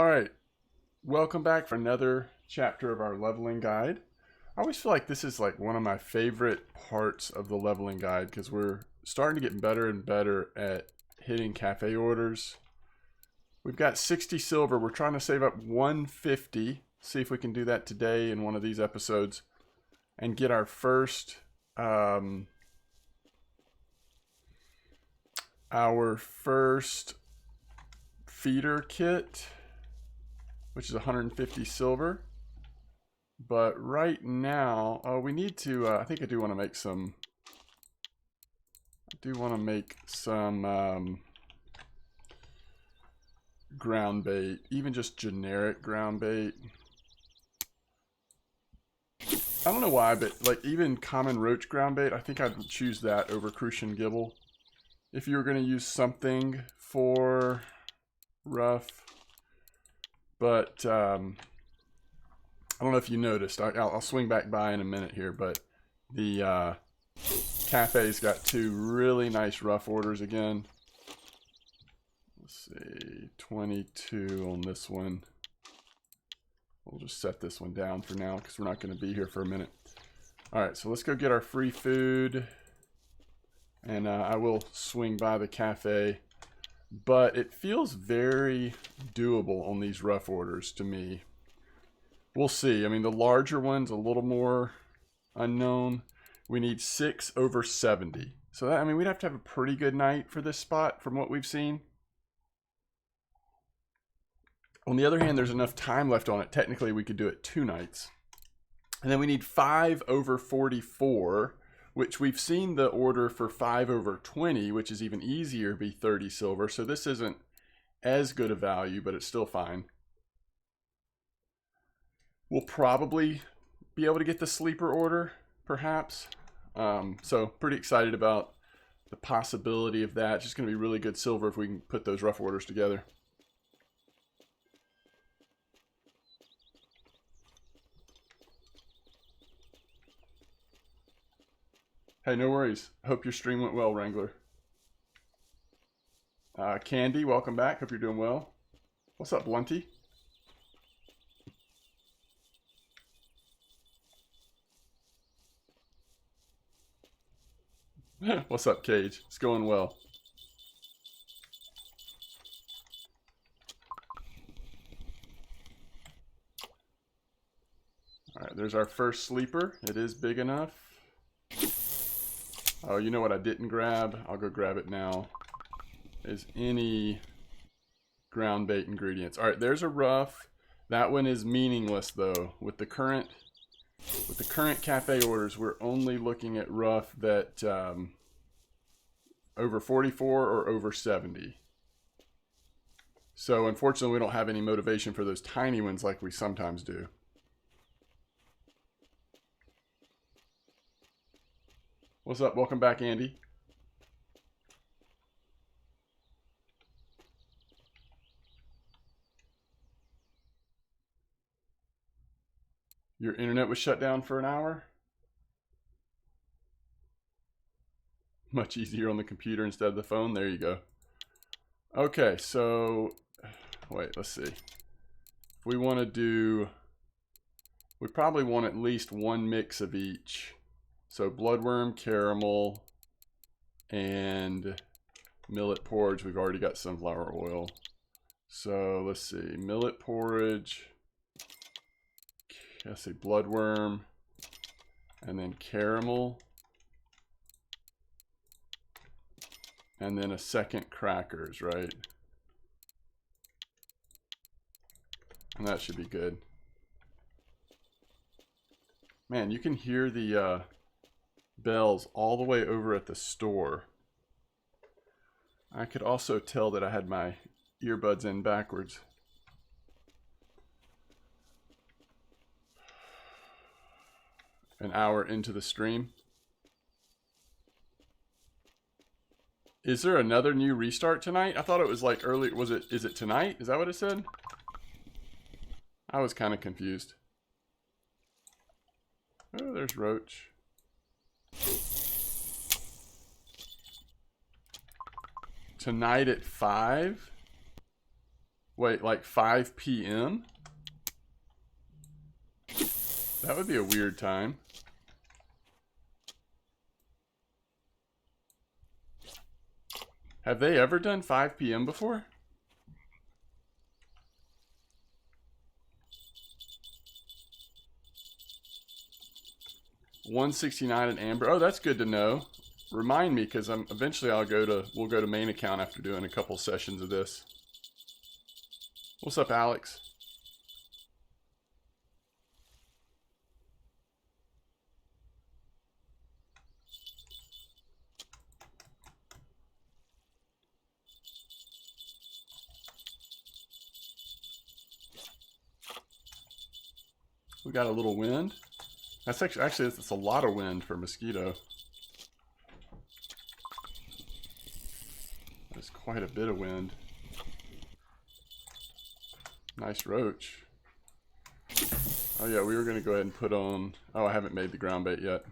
All right, welcome back for another chapter of our leveling guide. I always feel like this is like one of my favorite parts of the leveling guide because we're starting to get better and better at hitting cafe orders. We've got 60 silver. We're trying to save up 150. See if we can do that today in one of these episodes and get our first feeder kit, which is 150 silver. But right now, we need to, I think I do want to make some, ground bait, even just generic ground bait. I don't know why, but like even common roach ground bait, I think I'd choose that over Crucian Gibble. If you were going to use something for rough, but I don't know if you noticed. I'll swing back by in a minute here, but the cafe's got two really nice rough orders again. Let's see, 22 on this one. We'll just set this one down for now because we're not going to be here for a minute. All right, so let's go get our free food. And I will swing by the cafe. But it feels very doable on these rough orders to me. We'll see. I mean, the larger one's a little more unknown. We need 6 over 70. So that, I mean, we'd have to have a pretty good night for this spot from what we've seen. On the other hand, there's enough time left on it. Technically, we could do it 2 nights. And then we need 5 over 44, which we've seen the order for 5 over 20, which is even easier, be 30 silver. So this isn't as good a value, but it's still fine. We'll probably be able to get the sleeper order, perhaps. So pretty excited about the possibility of that. It's just going to be really good silver if we can put those rough orders together. Hey, no worries. Hope your stream went well, Wrangler. Candy, welcome back. Hope you're doing well. What's up, Blunty? What's up, Cage? It's going well. All right, there's our first sleeper. It is big enough. Oh, you know what I didn't grab? I'll go grab it now. Is any ground bait ingredients. All right, there's a rough. That one is meaningless though. With the current cafe orders, we're only looking at rough that over 44 or over 70. So unfortunately, we don't have any motivation for those tiny ones like we sometimes do. What's up? Welcome back, Andy. Your internet was shut down for an hour? Much easier on the computer instead of the phone. There you go. Okay, so wait, let's see. If we want to do, we probably want at least one mix of each. So bloodworm, caramel, and millet porridge. We've already got sunflower oil. So let's see, millet porridge. Let's see, bloodworm, and then caramel. And then a second crackers, right? And that should be good. Man, you can hear the bells all the way over at the store. I could also tell that I had my earbuds in backwards. An hour into the stream. Is there another new restart tonight? I thought it was like early. Is it tonight? Is that what it said? I was kind of confused. Oh, there's Roach. Tonight at 5? Wait, like 5 p.m.? That would be a weird time. Have they ever done 5 p.m. before? $169 in Amber. Oh, that's good to know. Remind me, because eventually we'll go to main account after doing a couple sessions of this. What's up, Alex? We got a little wind. That's actually it's a lot of wind for mosquito. That's quite a bit of wind. Nice roach. Oh yeah, we were gonna go ahead and put on. Oh, I haven't made the ground bait yet.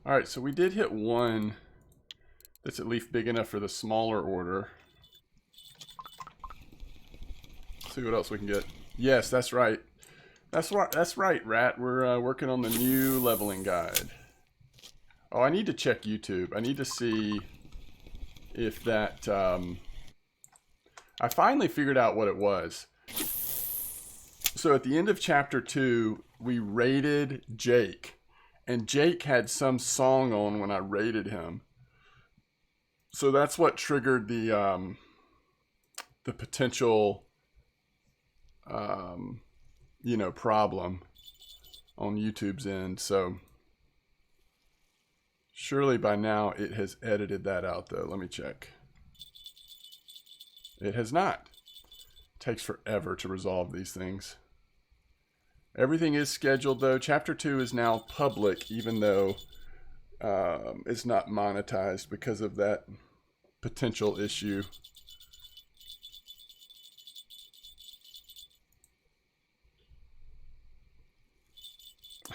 All right, so we did hit one that's at least big enough for the smaller order. Let's see what else we can get. Yes, that's right. That's right, Rat. We're working on the new leveling guide. Oh, I need to check YouTube. I need to see if that... I finally figured out what it was. So at the end of chapter 2, we raided Jake. And Jake had some song on when I raided him. So that's what triggered the potential, you know, problem on YouTube's end. So surely by now it has edited that out, though. Let me check. It has not. It takes forever to resolve these things. Everything is scheduled, though. Chapter 2 is now public, even though it's not monetized because of that potential issue.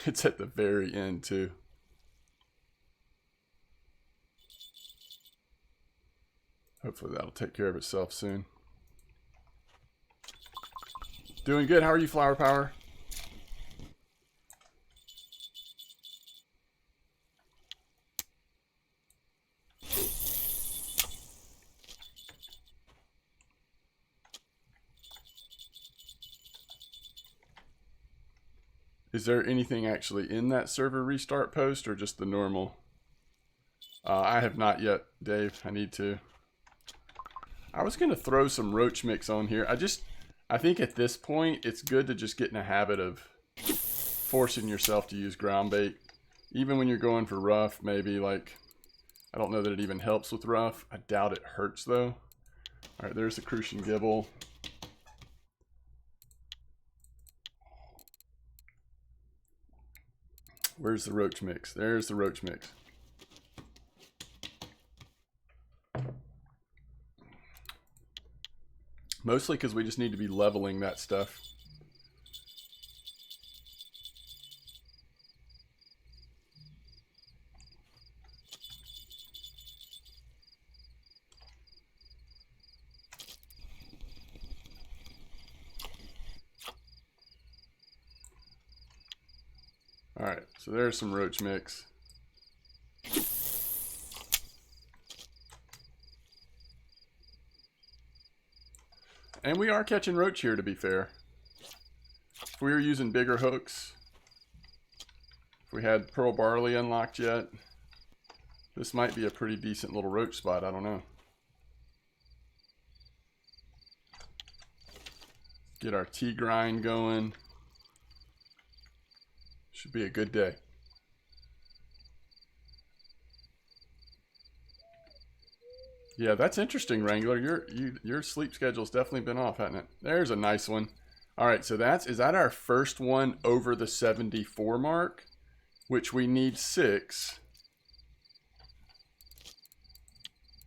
It's at the very end, too. Hopefully that'll take care of itself soon. Doing good. How are you, Flower Power? Is there anything actually in that server restart post or just the normal? I have not yet, Dave. I need to. I was going to throw some roach mix on here. I think at this point, it's good to just get in a habit of forcing yourself to use ground bait. Even when you're going for rough, maybe like, I don't know that it even helps with rough. I doubt it hurts though. All right, there's the Crucian Gibble. Where's the roach mix? There's the roach mix. Mostly because we just need to be leveling that stuff. Alright, so there's some roach mix. And we are catching roach here, to be fair. If we were using bigger hooks, if we had pearl barley unlocked yet, this might be a pretty decent little roach spot. I don't know. Get our tea grind going. Should be a good day. Yeah, that's interesting, Wrangler. Your sleep schedule's definitely been off, hasn't it? There's a nice one. All right, so is that our first one over the 74 mark, which we need 6,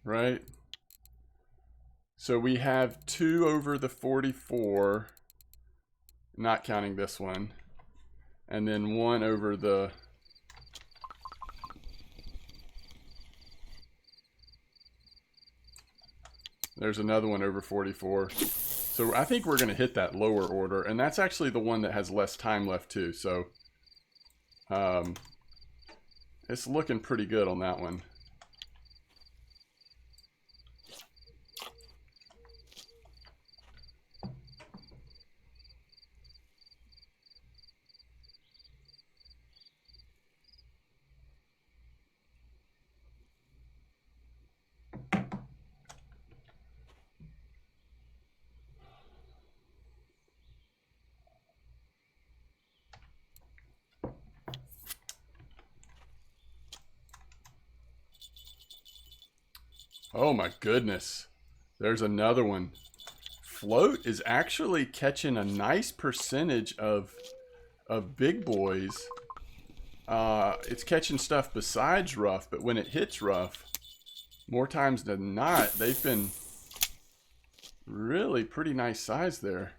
right? So we have 2 over the 44, not counting this one, and then 1 over the... There's another one over 44. So I think we're going to hit that lower order. And that's actually the one that has less time left too. So it's looking pretty good on that one. Oh my goodness. There's another one. Float is actually catching a nice percentage of big boys. It's catching stuff besides rough, but when it hits rough, more times than not, they've been really pretty nice size there.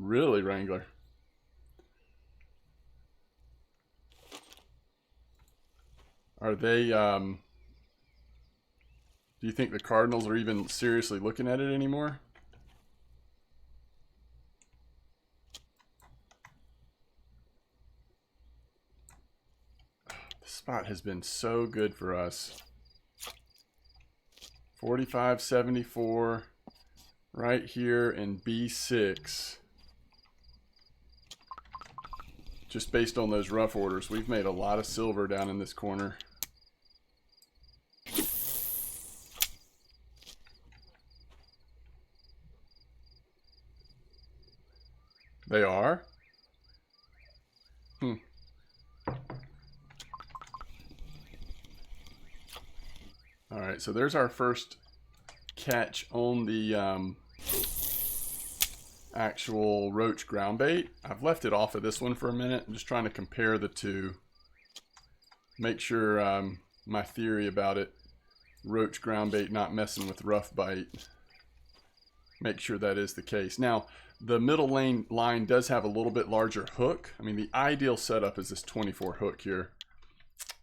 Really, Wrangler. Are they, do you think the Cardinals are even seriously looking at it anymore? The spot has been so good for us. 45.74 right here in B6. Just based on those rough orders, we've made a lot of silver down in this corner. They are? Alright, so there's our first catch on the actual roach ground bait. I've left it off of this one for a minute. I'm just trying to compare the two. Make sure my theory about it, roach ground bait not messing with rough bite, make sure that is the case. Now, the middle line does have a little bit larger hook. I mean, the ideal setup is this 24 hook here,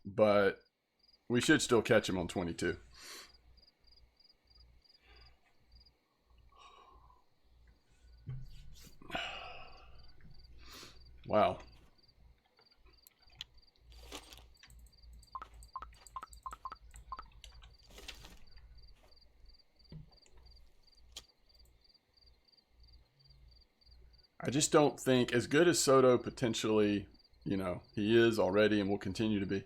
but we should still catch him on 22. Wow. I just don't think, as good as Soto potentially, you know, he is already and will continue to be,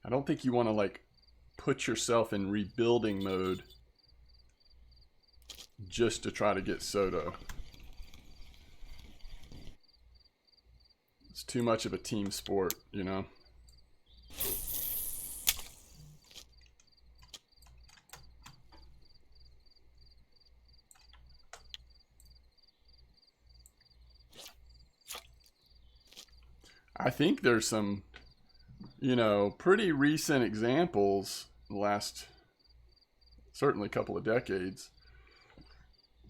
I don't think you want to like put yourself in rebuilding mode just to try to get Soto. It's too much of a team sport, you know. I think there's some, you know, pretty recent examples, the last certainly couple of decades,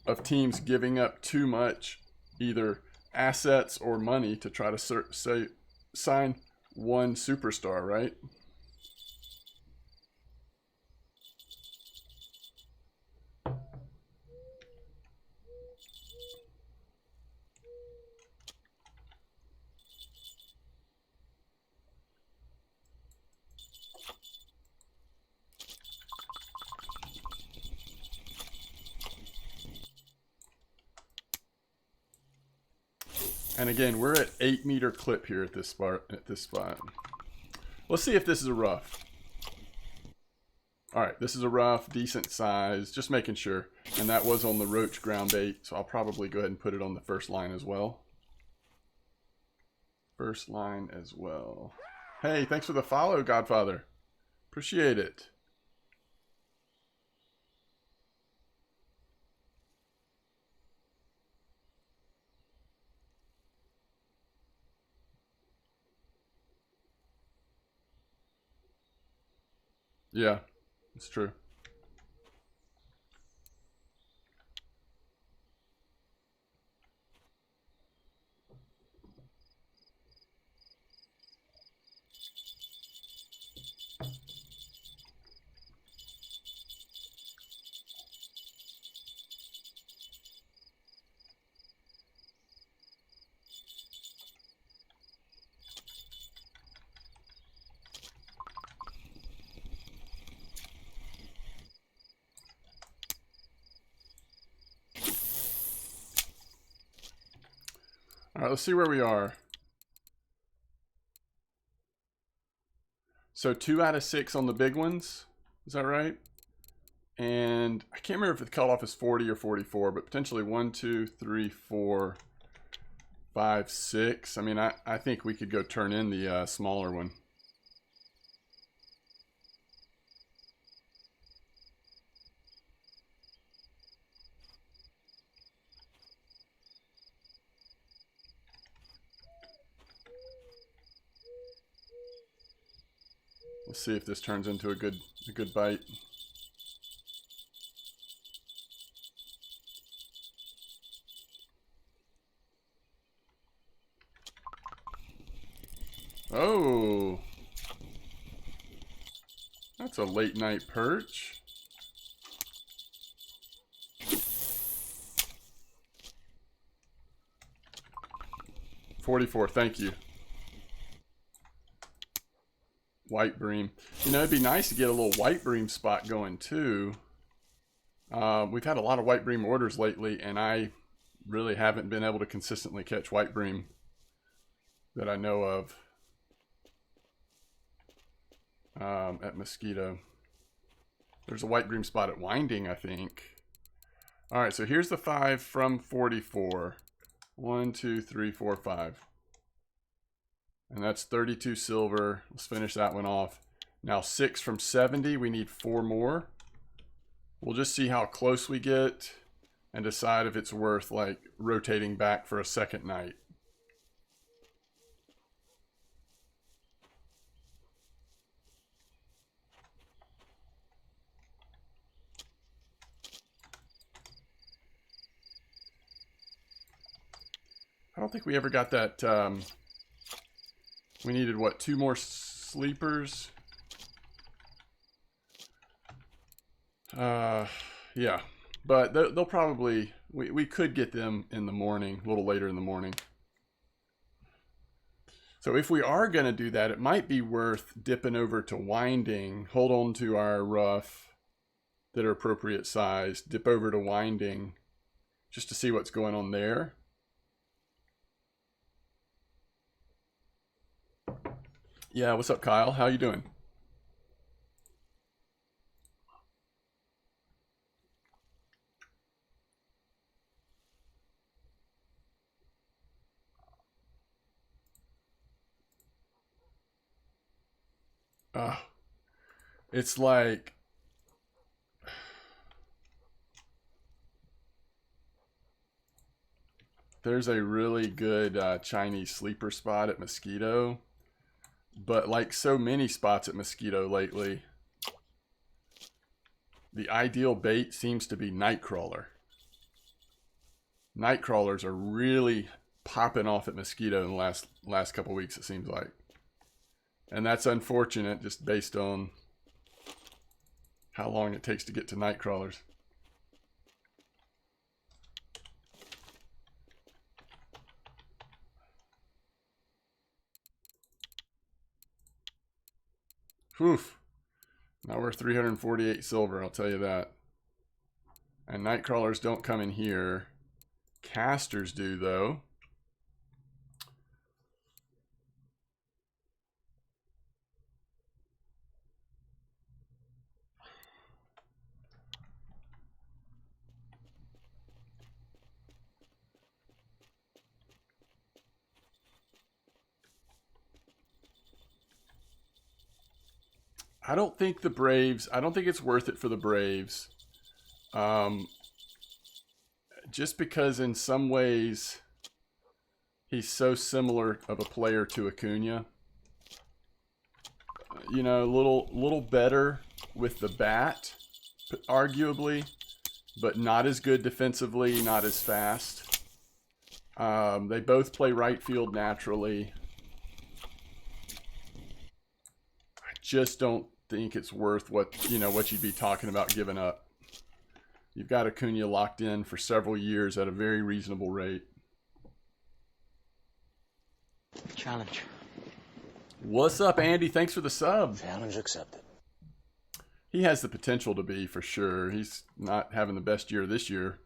of teams giving up too much, either assets or money, to try to sign one superstar, right? And again, we're at 8 meter clip here at this spot. Let's see if this is a rough. All right, this is a rough, decent size, just making sure. And that was on the roach ground bait, so I'll probably go ahead and put it on the first line as well. First line as well. Hey, thanks for the follow, Godfather. Appreciate it. Yeah, it's true. All right, let's see where we are. So 2 out of 6 on the big ones. Is that right? And I can't remember if the cutoff is 40 or 44, but potentially 1, 2, 3, 4, 5, 6. I mean, I think we could go turn in the smaller one. Let's see if this turns into a good bite. Oh, that's a late night perch. $44, thank you. White bream. You know, it'd be nice to get a little white bream spot going too. We've had a lot of white bream orders lately, and I really haven't been able to consistently catch white bream that I know of at Mosquito. There's a white bream spot at Winding, I think. All right, so here's the 5 from 44. 1, 2, 3, 4, 5. And that's 32 silver. Let's finish that one off. Now 6 from 70. We need 4 more. We'll just see how close we get and decide if it's worth like rotating back for a second night. I don't think we ever got that. We needed, what, 2 more sleepers? Yeah. But they'll probably... We could get them in the morning, a little later in the morning. So if we are going to do that, it might be worth dipping over to Winding, hold on to our rough that are appropriate size, dip over to Winding just to see what's going on there. Yeah, what's up, Kyle? How you doing? It's like... There's a really good Chinese sleeper spot at Mosquito. But like so many spots at Mosquito lately, the ideal bait seems to be Nightcrawler. Nightcrawlers are really popping off at Mosquito in the last couple weeks, it seems like. And that's unfortunate just based on how long it takes to get to Nightcrawlers. Oof. Now we're 348 silver, I'll tell you that. And Nightcrawlers don't come in here. Casters do, though. I don't think the Braves, I don't think it's worth it for the Braves. Just because in some ways he's so similar of a player to Acuna. You know, a little better with the bat, arguably, but not as good defensively, not as fast. They both play right field naturally. I just don't think it's worth what you'd be talking about giving up. You've got Acuna locked in for several years at a very reasonable rate. Challenge. What's up, Andy? Thanks for the sub. Challenge accepted. He has the potential to be, for sure. He's not having the best year this year.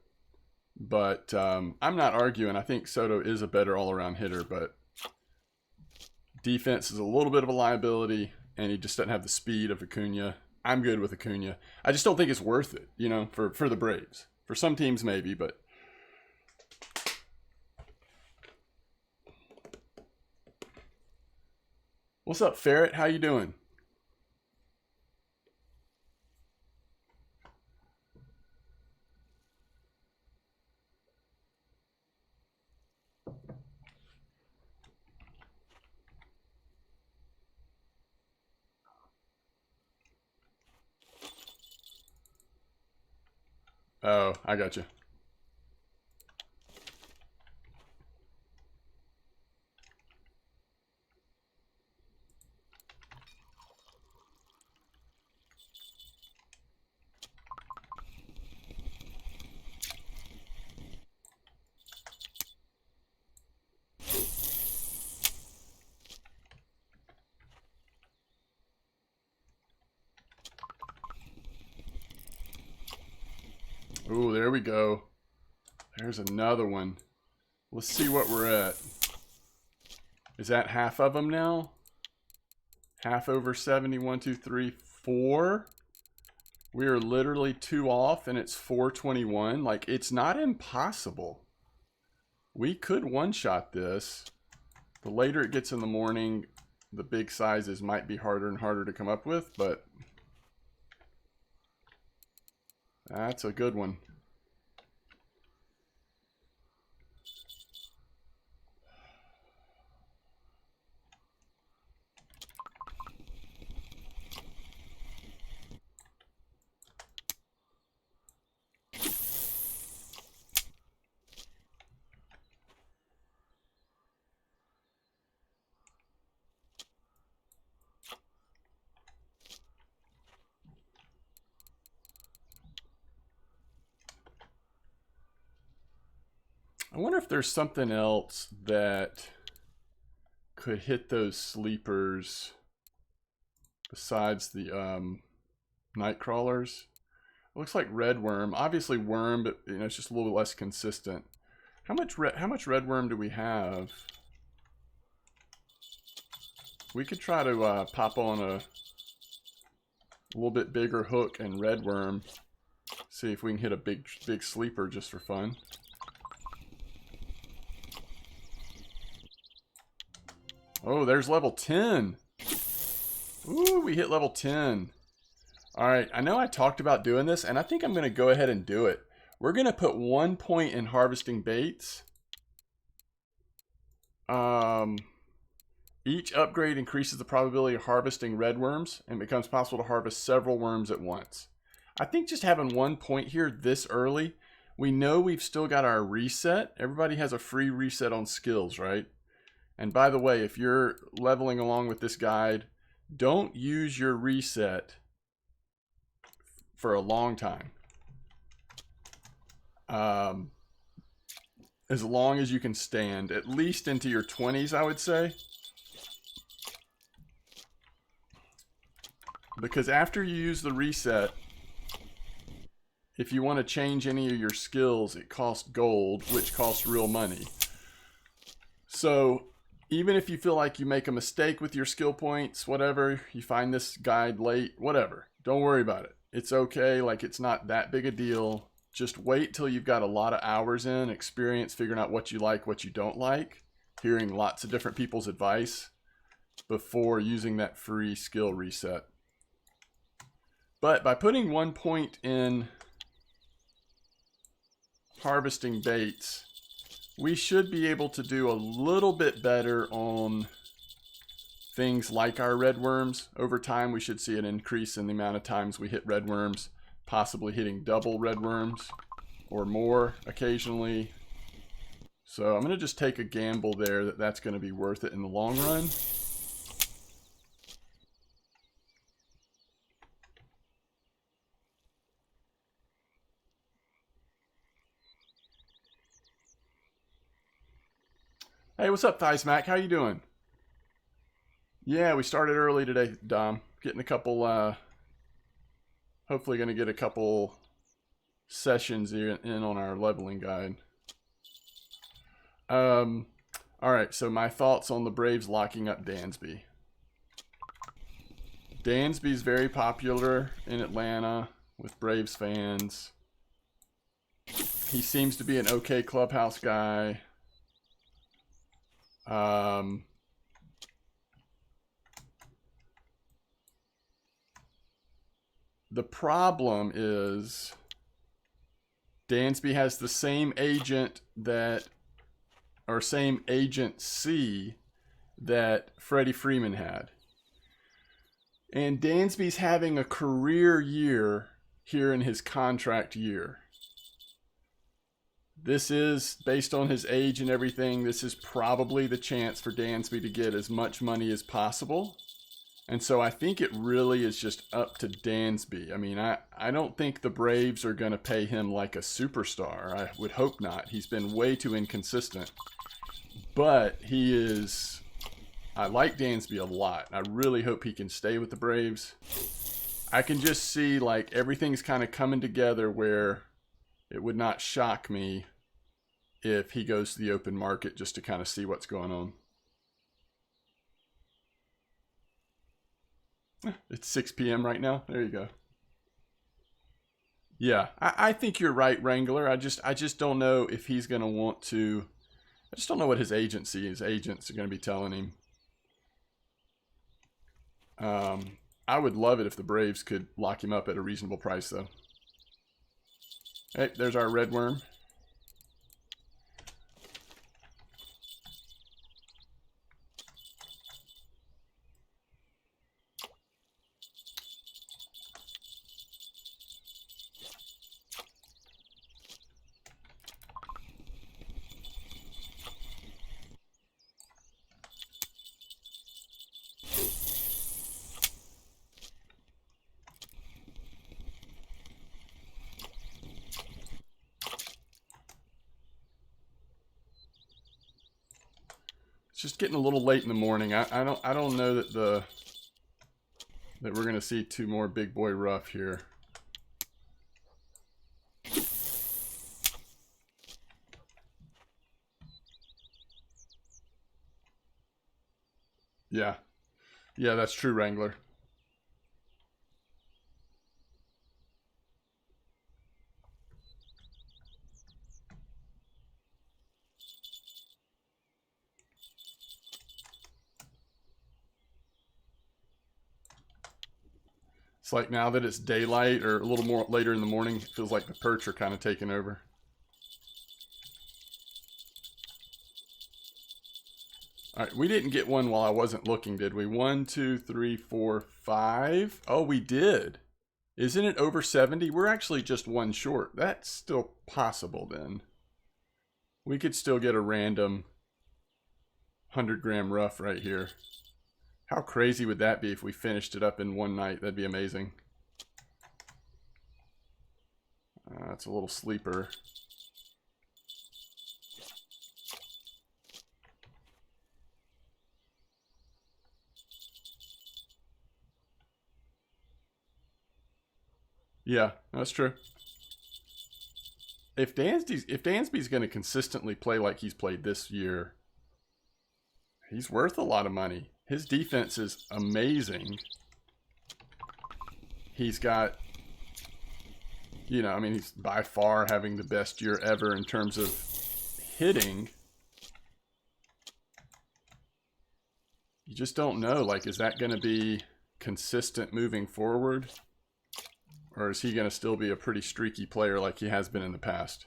But I'm not arguing. I think Soto is a better all-around hitter, but defense is a little bit of a liability, and he just doesn't have the speed of Acuna. I'm good with Acuna. I just don't think it's worth it, you know, for the Braves. For some teams, maybe, but... What's up, Ferret? How you doing? Oh, I got you. Ooh, there we go. There's another one. Let's see what we're at. Is that half of them now? Half over 70, 1, 2, 3, 4. We are literally 2 off and it's 421. Like, it's not impossible. We could one-shot this. The later it gets in the morning, the big sizes might be harder and harder to come up with, but that's a good one. I wonder if there's something else that could hit those sleepers besides the night crawlers. It looks like red worm. Obviously worm, but you know, it's just a little less consistent. How much red worm do we have? We could try to pop on a little bit bigger hook and red worm. See if we can hit a big sleeper just for fun. Oh, there's level 10. Ooh, we hit level 10. All right, I know I talked about doing this, and I think I'm going to go ahead and do it. We're going to put 1 point in harvesting baits. Each upgrade increases the probability of harvesting red worms and becomes possible to harvest several worms at once. I think just having 1 point here this early, we know we've still got our reset. Everybody has a free reset on skills, right? And by the way, if you're leveling along with this guide, don't use your reset for a long time. As long as you can stand, at least into your 20s, I would say. Because after you use the reset, if you want to change any of your skills, it costs gold, which costs real money. So even if you feel like you make a mistake with your skill points, whatever, you find this guide late, whatever, don't worry about it. It's okay, like it's not that big a deal. Just wait till you've got a lot of hours in, experience, figuring out what you like, what you don't like, hearing lots of different people's advice before using that free skill reset. But by putting 1 point in harvesting baits, we should be able to do a little bit better on things like our red worms. Over time, we should see an increase in the amount of times we hit red worms, possibly hitting double red worms or more occasionally. So I'm going to just take a gamble there that that's going to be worth it in the long run. Hey, what's up, Thighs Mac? How you doing? Yeah, we started early today, Dom. Getting a couple, hopefully going to get a couple sessions in on our leveling guide. All right, so my thoughts on the Braves locking up Dansby. Dansby's very popular in Atlanta with Braves fans. He seems to be an okay clubhouse guy. The problem is Dansby has the same agent that, or same agency that Freddie Freeman had. And Dansby's having a career year here in his contract year. This is, based on his age and everything, this is probably the chance for Dansby to get as much money as possible. And so I think it really is just up to Dansby. I mean, I don't think the Braves are going to pay him like a superstar. I would hope not. He's been way too inconsistent. But he is... I like Dansby a lot. I really hope he can stay with the Braves. I can just see, like, everything's kind of coming together where it would not shock me if he goes to the open market just to kind of see what's going on. It's 6 p.m. right now. There you go. Yeah, I think you're right, Wrangler. I just don't know if he's going to want to. I just don't know what his agents are going to be telling him. I would love it if the Braves could lock him up at a reasonable price, though. Hey, there's our red worm. Just getting a little late in the morning. I don't know that we're gonna see two more big boy rough here. Yeah, that's true, Wrangler. It's like now that it's daylight or a little more later in the morning, it feels like the perch are kind of taking over. All right, we didn't get one while I wasn't looking, did we? 1, 2, 3, 4, 5. Oh, we did. Isn't it over 70? We're actually just one short. That's still possible then. We could still get a random 100-gram rough right here. How crazy would that be if we finished it up in one night? That'd be amazing. That's a little sleeper. Yeah, that's true. If Dansby's going to consistently play like he's played this year, he's worth a lot of money. His defense is amazing. He's got, you know, I mean, he's by far having the best year ever in terms of hitting. You just don't know, like, is that going to be consistent moving forward? Or is he going to still be a pretty streaky player like he has been in the past?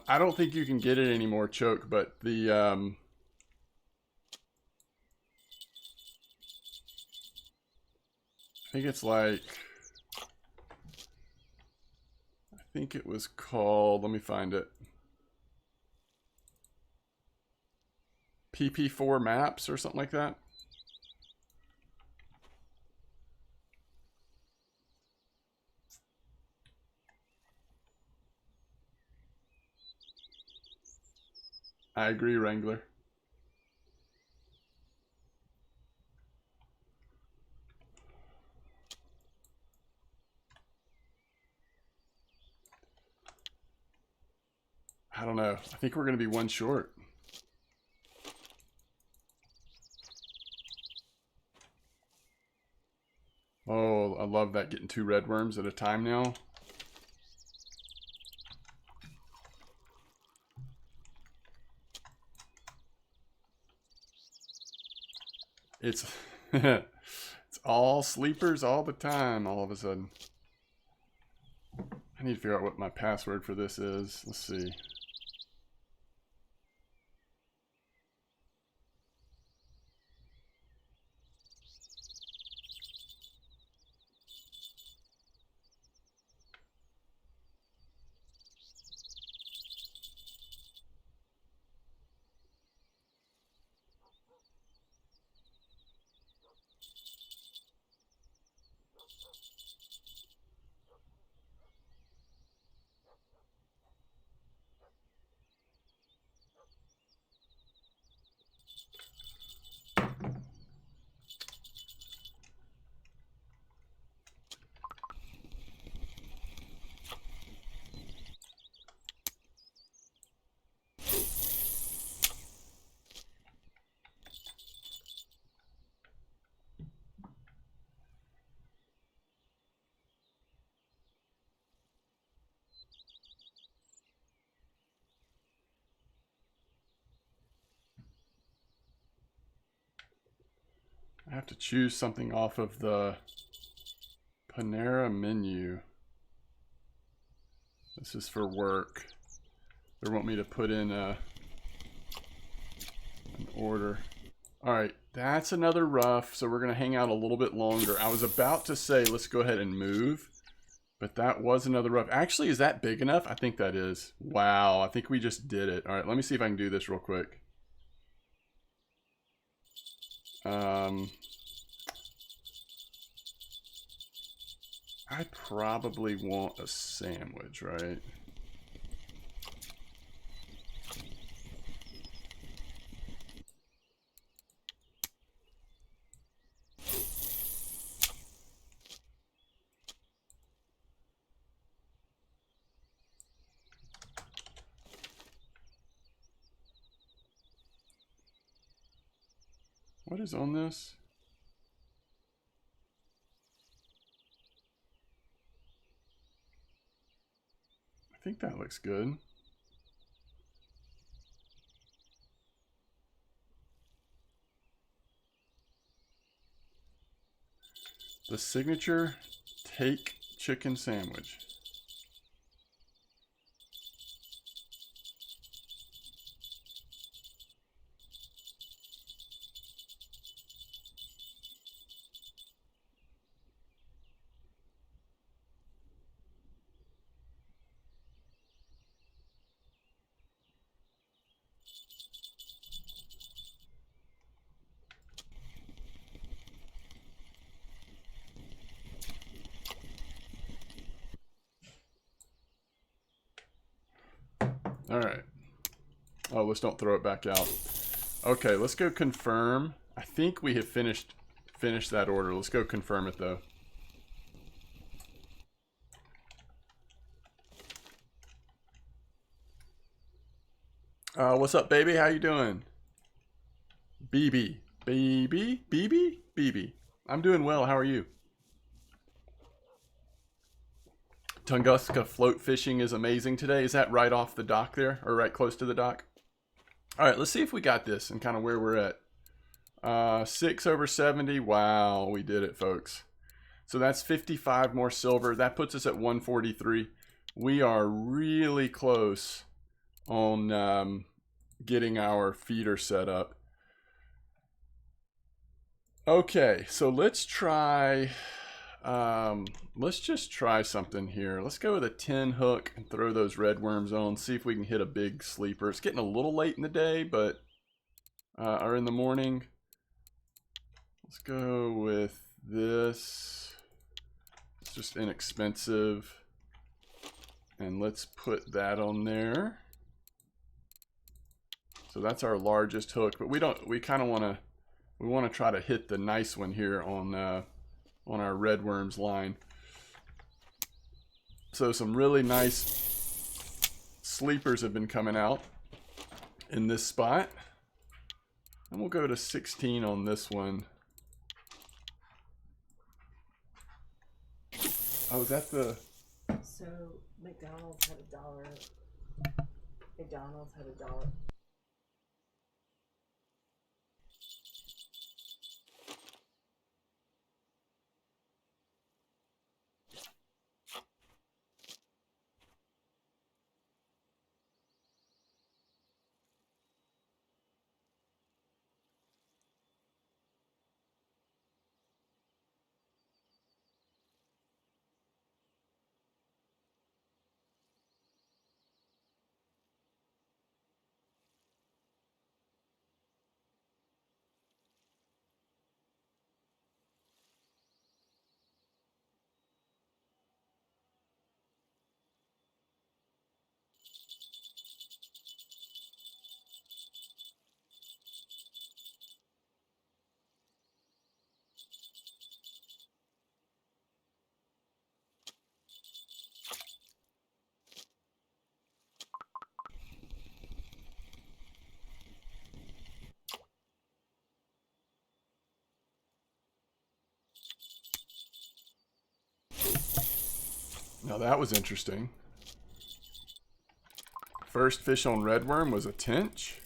I don't think you can get it anymore, Choke, but the I think it's like, I think it was called, let me find it, PP4 maps or something like that. I agree, Wrangler. I don't know. I think we're going to be one short. Oh, I love that, getting 2 red worms at a time now. It's it's all sleepers all the time all of a sudden. I need to figure out what my password for this is. Let's see. I have to choose something off of the Panera menu. This is for work. They want me to put in an order. All right, that's another rough, so we're going to hang out a little bit longer. I was about to say let's go ahead and move, but that was another rough. Actually, is that big enough? I think that is. Wow, I think we just did it. All right, let me see if I can do this real quick. I probably want a sandwich, right? What is on this? I think that looks good. The signature take chicken sandwich. All right. Oh, let's don't throw it back out. Okay, let's go confirm. I think we have finished that order. Let's go confirm it though. What's up, baby? How you doing? BB. BB. I'm doing well. How are you? Tunguska float fishing is amazing today. Is that right off the dock there? Or right close to the dock? Alright, let's see if we got this and kind of where we're at. 6 over 70. Wow, we did it, folks. So that's 55 more silver. That puts us at 143. We are really close on getting our feeder set up. Okay, so let's try, let's just try something here. Let's go with a 10 hook and throw those red worms on, see if we can hit a big sleeper. It's getting a little late in the day, but, or in the morning. Let's go with this. It's just inexpensive. And let's put that on there. So that's our largest hook, but we kind of want to try to hit the nice one here on our red worms line. So some really nice sleepers have been coming out in this spot. And we'll go to 16 on this one. Oh, is that the... So McDonald's had $1. McDonald's had $1. Now that was interesting. First fish on red worm was a tench.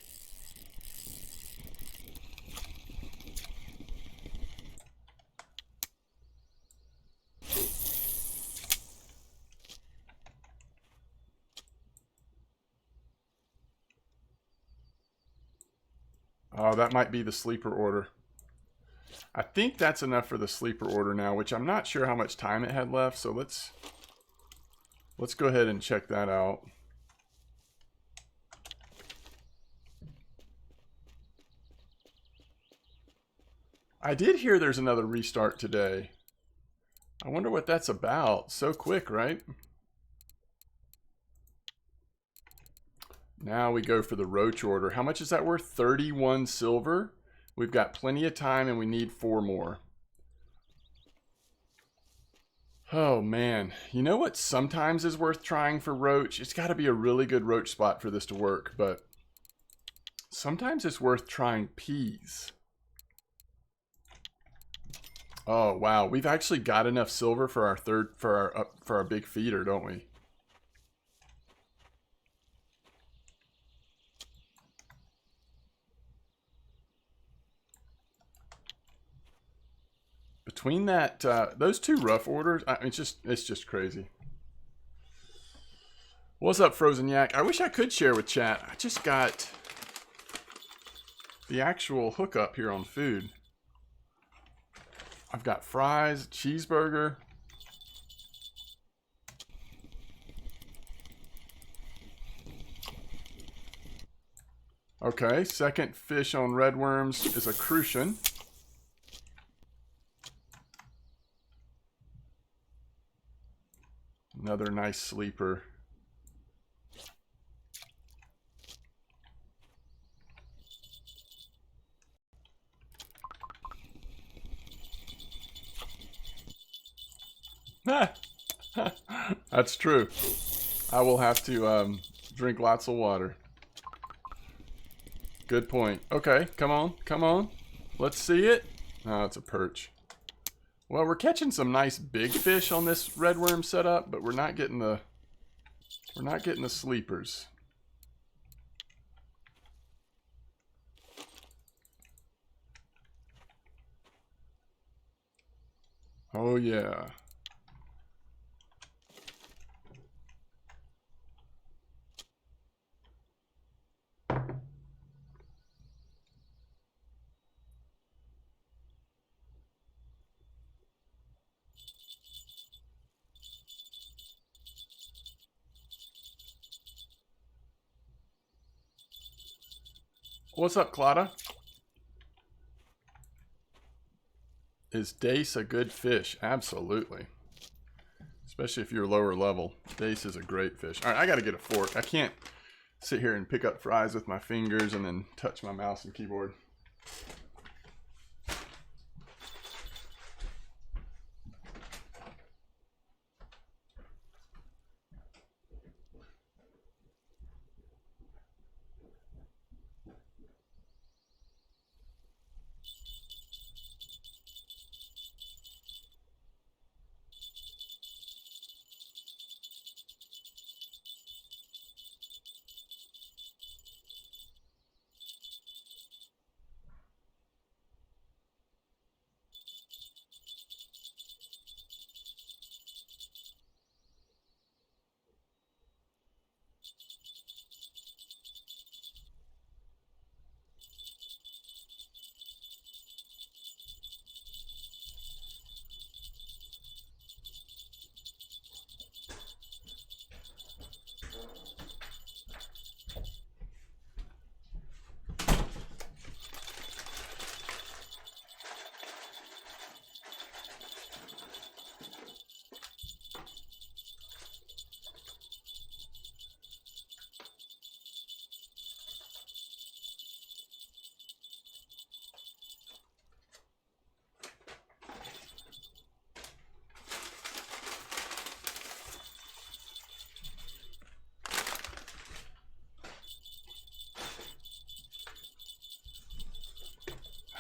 Oh, that might be the sleeper order. I think that's enough for the sleeper order now, which I'm not sure how much time it had left, so let's go ahead and check that out. I did hear there's another restart today. I wonder what that's about. So quick, right? Now we go for the roach order. How much is that worth? 31 silver. We've got plenty of time and we need 4 more. Oh man, you know what sometimes is worth trying for roach? It's got to be a really good roach spot for this to work, but sometimes it's worth trying peas. Oh wow, we've actually got enough silver for our big feeder, don't we? Between that, those 2 rough orders, I mean, it's just crazy. What's up, Frozen Yak? I wish I could share with chat. I just got the actual hookup here on food. I've got fries, cheeseburger. Okay, second fish on red worms is a crucian. Another nice sleeper. That's true. I will have to drink lots of water. Good point. Okay, come on, come on. Let's see it. Oh, it's a perch. Well, we're catching some nice big fish on this red worm setup, but we're not getting the sleepers. Oh yeah. What's up, Claudia? Is dace a good fish? Absolutely. Especially if you're lower level. Dace is a great fish. All right, I got to get a fork. I can't sit here and pick up fries with my fingers and then touch my mouse and keyboard.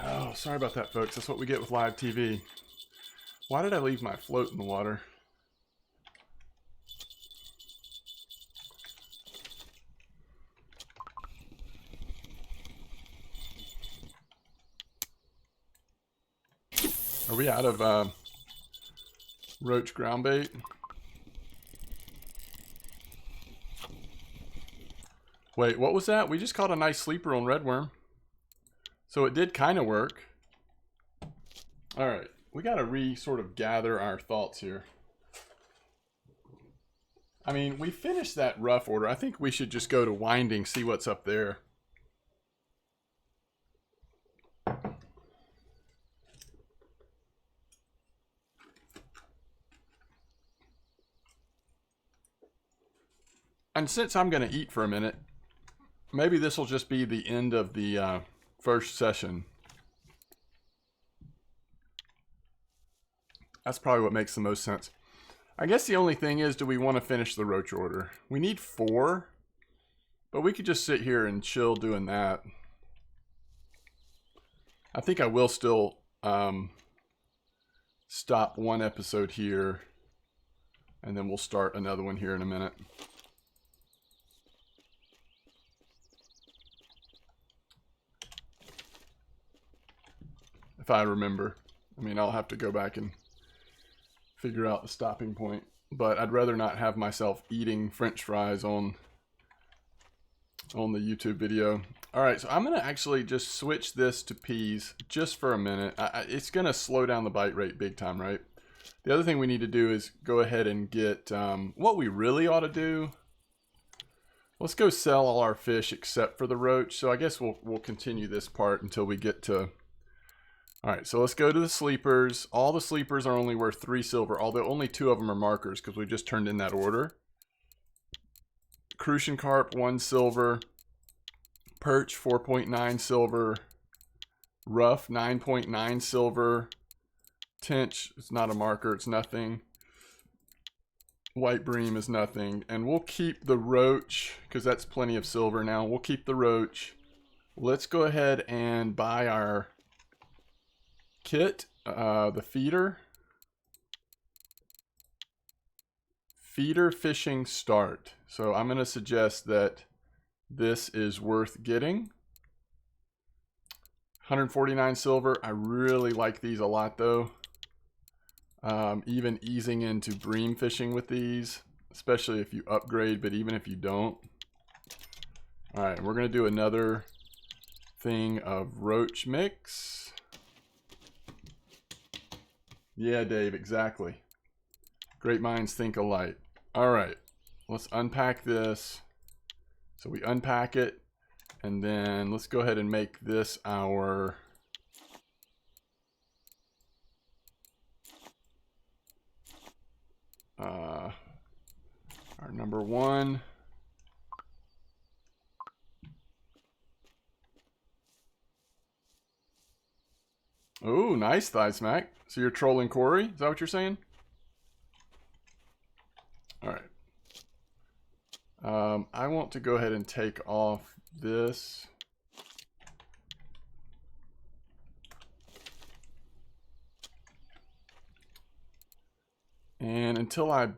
Oh, sorry about that, folks. That's what we get with live TV. Why did I leave my float in the water? Are we out of roach ground bait? Wait, what was that? We just caught a nice sleeper on redworm. So it did kind of work. All right, we got to sort of gather our thoughts here. I mean, we finished that rough order. I think we should just go to winding, see what's up there. And since I'm going to eat for a minute, maybe this will just be the end of the first session. That's probably what makes the most sense. I guess the only thing is, do we want to finish the roach order? We need 4, but we could just sit here and chill doing that. I think I will still stop one episode here, and then we'll start another one here in a minute. If I remember. I mean, I'll have to go back and figure out the stopping point. But I'd rather not have myself eating French fries on the YouTube video. All right, so I'm going to actually just switch this to peas just for a minute. It's going to slow down the bite rate big time, right? The other thing we need to do is go ahead and get what we really ought to do. Let's go sell all our fish except for the roach. So I guess we'll continue this part until we get to... All right, so let's go to the sleepers. All the sleepers are only worth 3 silver, although only 2 of them are markers because we just turned in that order. Crucian carp, 1 silver. Perch, 4.9 silver. Rough, 9.9 silver. Tench, it's not a marker, it's nothing. White bream is nothing. And we'll keep the roach, because that's plenty of silver now. We'll keep the roach. Let's go ahead and buy our kit, the feeder. Feeder fishing start. So I'm going to suggest that this is worth getting. 149 silver. I really like these a lot though. Even easing into bream fishing with these, especially if you upgrade, but even if you don't. Alright, we're going to do another thing of roach mix. Yeah, Dave, exactly. Great minds think alike. Alright, let's unpack this. So we unpack it, and then let's go ahead and make this our number one. Oh, nice, Thigh Smack. So you're trolling Corey? Is that what you're saying? Alright. I want to go ahead and take off this. And until I...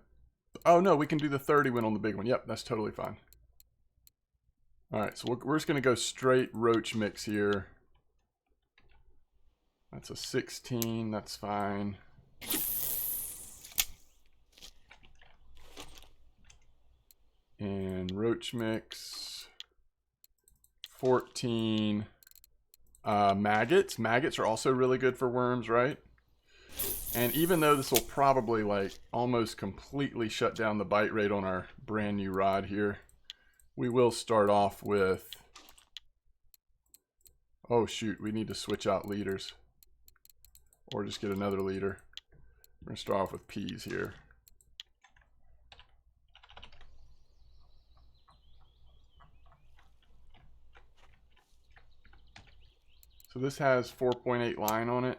Oh, no, we can do the 30 win on the big one. Yep, that's totally fine. Alright, so we're just going to go straight roach mix here. That's a 16. That's fine. And roach mix 14. Maggots. Maggots are also really good for worms, right? And even though this will probably like almost completely shut down the bite rate on our brand new rod here, we will start off with... Oh shoot, we need to switch out leaders. Or just get another leader. We're going to start off with peas here. So this has 4.8 line on it.